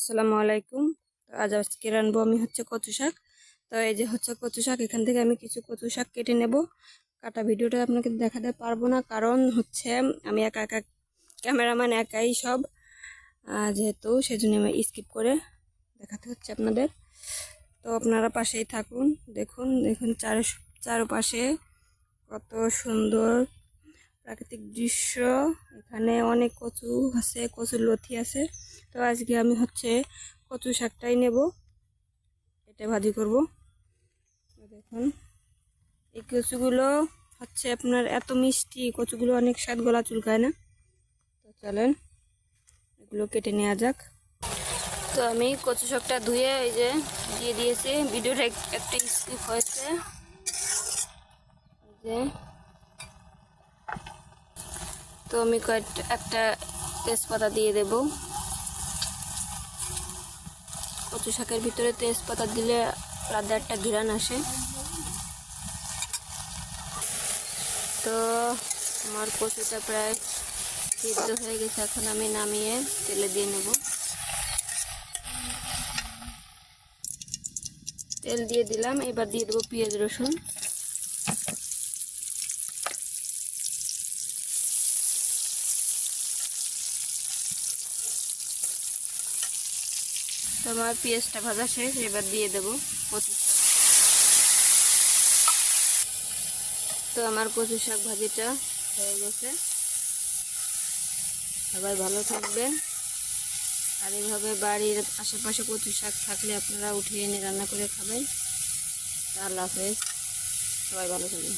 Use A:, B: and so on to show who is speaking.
A: আসসালামু আলাইকুম। তো আজকে রানবো আমি কচু শাক। তো এই যে কচু শাক, এখান থেকে আমি কিছু কচু শাক কেটে নেব। কাটা ভিডিওটা আপনাকে দেখাতে পারবো না, কারণ আমি একা একা ক্যামেরাম্যান, একাই সব, যেহেতু সেজন্য আমি স্কিপ করে দেখাতে হচ্ছে আপনাদের। তো আপনারা পাশেই থাকুন। দেখুন দেখুন চারপাশে কত সুন্দর প্রাকৃতিক দৃশ্য। এখানে অনেক কচু আছে, কচুর লতি আছে। তো আজকে আমি কচু শাকটাই নেব, এটা ভাজি করব। দেখুন এই কচুগুলো আপনার এত মিষ্টি, কচুগুলো অনেক স্বাদ, গলা চুলকায় না। তো চলেন এগুলো কেটে নেওয়া যাক। তো আমি কচু শাকটা ধুয়ে এই যে দিয়ে দিয়েছি। ভিডিওটা একটা স্কিপ হয়েছে। যে তো আমি একটা তেজপাতা দিয়ে দেব। কচু শাকের ভিতরে তেজপাতা দিলে আলাদা একটা ঘ্রাণ আসে। তো আমার কচুটা প্রায় সিদ্ধ হয়ে গেছে, এখন আমি নামিয়ে তেলে দিয়ে নেব। তেল দিয়ে দিলাম, এবার দিয়ে দেবো পেঁয়াজ রসুন। তো আমার পেঁয়াজটা ভাজা শেষ, এবার দিয়ে দেবো কচু শাক। তো আমার কচু শাক ভাজিটা হয়ে গেছে। সবাই ভালো থাকবেন। আর এইভাবে বাড়ির আশেপাশে কচু শাক থাকলে আপনারা উঠিয়ে এনে রান্না করে খাবেন। আল্লাহ হাফেজ, সবাই ভালো থাকবেন।